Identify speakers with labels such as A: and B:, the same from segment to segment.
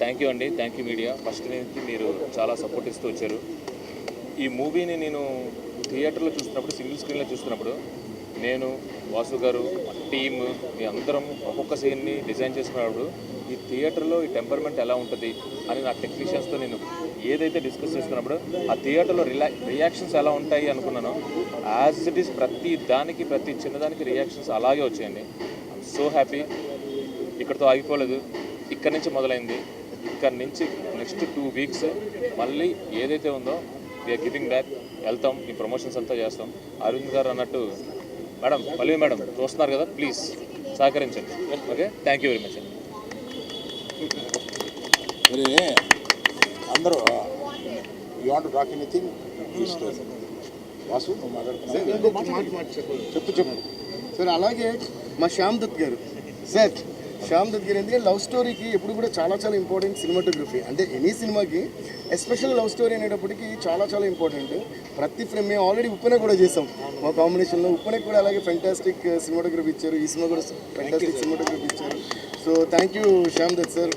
A: Thank you అండి, thank you media. First నుంచి మీరు చాలా సపోర్ట్ ఇస్తూ వచ్చారు. ఈ మూవీని నేను థియేటర్లో చూస్తున్నప్పుడు, సింగిల్ స్క్రీన్లో చూస్తున్నప్పుడు నేను, వాసు గారు, టీమ్, మీ అందరం ఒక్కొక్క సీన్ని డిజైన్ చేసుకున్నప్పుడు ఈ థియేటర్లో ఈ టెంపర్మెంట్ ఎలా ఉంటుంది అని నా టెక్నీషియన్స్తో నేను ఏదైతే డిస్కస్ చేసుకున్నప్పుడు ఆ థియేటర్లో రియాక్షన్స్ ఎలా ఉంటాయి అనుకున్నానో, యాజ్ ఇట్ ఈస్ ప్రతి దానికి, ప్రతి చిన్నదానికి రియాక్షన్స్ అలాగే వచ్చాయండి. I'm so happy. ఇక్కడితో ఆగిపోలేదు, ఇక్కడి నుంచి మొదలైంది. ఇక్కడి నుంచి నెక్స్ట్ 2 వీక్స్ మళ్ళీ ఏదైతే ఉందో వీఆర్ గివింగ్ బ్యాక్. వెళ్తాం, ఈ ప్రమోషన్స్ అంతా చేస్తాం. అరవింద్ గారు అన్నట్టు, మేడం పల్లవి మేడం చూస్తున్నారు కదా, ప్లీజ్ సహకరించండి. Okay, thank you very much అండి.
B: మరి అందరూ you want to talk anything Vasu, నువ్వు మాట్లాడుతున్నావు, చెప్పు.
C: సార్ అలాగే మా శ్యామ్ దత్ గారు, సార్ శ్యామ్ దత్ గారు ఎందుకంటే లవ్ స్టోరీకి ఎప్పుడు కూడా చాలా ఇంపార్టెంట్ సినిమాటోగ్రఫీ. అంటే ఎనీ సినిమాకి ఎస్పెషల్ లవ్ స్టోరీ అనేటప్పటికి చాలా ఇంపార్టెంట్. ప్రతి ఫ్రేమ్ మేము ఆల్రెడీ ఉప్పెన కూడా చేసాం మా కాంబినేషన్లో. ఉప్పెనకి కూడా అలాగే ఫెంటాస్టిక్ సినిమాటోగ్రఫీ ఇచ్చారు, ఈ సినిమా కూడా ఫెంటాస్టిక్ సినిమాటోగ్రఫీ ఇచ్చారు. So thank you Shyam Dutt sir.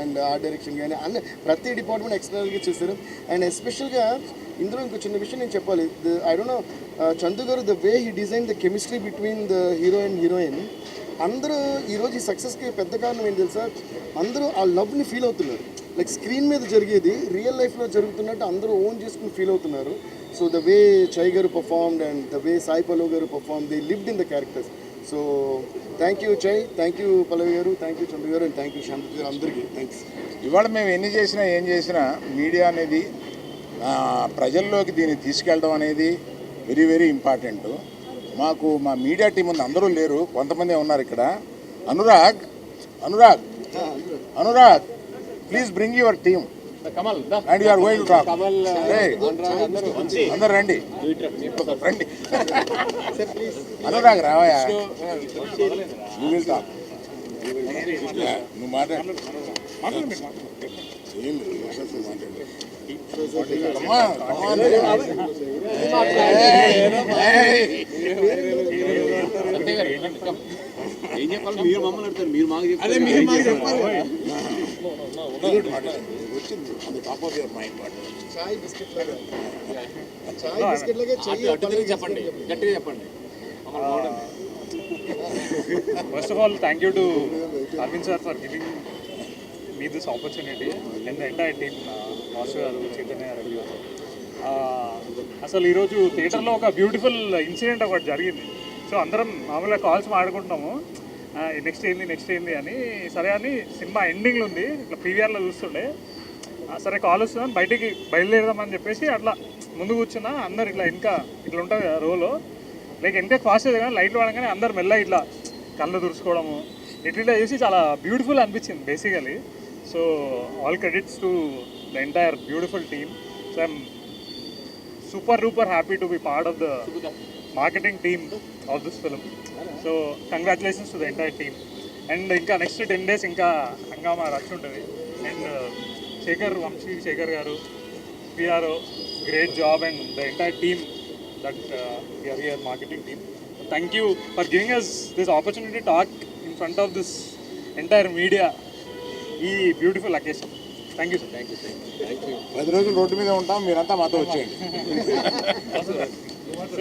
C: And art direction కానీ అన్ని ప్రతి డిపార్ట్మెంట్ ఎక్స్టర్నల్గా చేశారు. అండ్ ఎస్పెషల్గా ఇందులో ఇంకో చిన్న విషయం నేను చెప్పాలి. ఐ డోంట్ నో, చందు గారు the way he design the chemistry between the hero and heroine. అందరూ ఈరోజు ఈ సక్సెస్కి పెద్ద కారణం ఏంటి తెలుసా, అందరూ ఆ లవ్ని ఫీల్ అవుతున్నారు. లైక్ స్క్రీన్ మీద జరిగేది రియల్ లైఫ్లో జరుగుతున్నట్టు అందరూ ఓన్ చేసుకుని ఫీల్ అవుతున్నారు. సో ద వే చై గారు performed and the way Sai Pallavi గారు perform, they lived in the characters. So thank you Chai, thank you Pallavi గారు, థ్యాంక్ యూ చంద్ర గారు, అండ్ థ్యాంక్ యూ శాంతి గారు, అందరికీ థ్యాంక్స్.
B: ఇవాళ మేము ఎన్ని చేసినా ఏం చేసినా మీడియా అనేది ప్రజల్లోకి దీన్ని తీసుకెళ్ళడం అనేది వెరీ ఇంపార్టెంట్. మాకు మా మీడియా టీం ఉంది, అందరూ లేరు, కొంతమంది ఉన్నారు ఇక్కడ. Anurag please bring your team and you're going to talk. అందరు రండి. అనురాగ్ రావయా, నువ్వు టాక్. నువ్వు మాట్లాడు.
D: ఏం చెప్పాలి, మీరు మమ్మల్ని అడుగుతారు, మీరు మాకు చెప్పాలి. చెప్పండి, గట్టిగా చెప్పండి.
E: First of all, thank you to Arvind sir for giving me this opportunity and the entire team, Vasu గారు, చైతన్య రెడ్డి గారు. అసలు ఈరోజు థియేటర్లో ఒక బ్యూటిఫుల్ ఇన్సిడెంట్ ఒకటి జరిగింది. సో అందరం మామూలుగా కాల్స్ మాట్లాడుకుంటాము, నెక్స్ట్ ఏంది అని. సరే అని సినిమా ఎండింగ్లో ఉంది, ఇట్లా పీవీఆర్లో చూస్తుండే. సరే కాల్ వస్తుందని బయటికి బయలుదేరదామని చెప్పేసి అట్లా ముందు కూర్చున్నా. అందరు ఇట్లా ఇట్లా ఉంటుంది కదా రోలో, లైక్ వెనక ఫాస్ట్ అయితే కానీ లైట్లు వాడగానే అందరు మెల్లగా ఇట్లా కళ్ళు తుడుచుకోవడము ఇట్లా చేసి చాలా బ్యూటిఫుల్ అనిపించింది basically. So all credits to the entire beautiful team. So I'm super happy to be part of the marketing team of this film. So congratulations to the entire team. And ఇంకా next 10 days ఇంకా హంగామా rush ఉంటుంది. And Shekhar గారు, PRO, great job, and the entire team that we are here, marketing team. So thank you for giving us this opportunity to talk in front of this entire media ఈ beautiful occasion. Thank you sir.
B: 10 రోజులు road మీద ఉంటాం, మీరంతా మాతో వచ్చేయండి.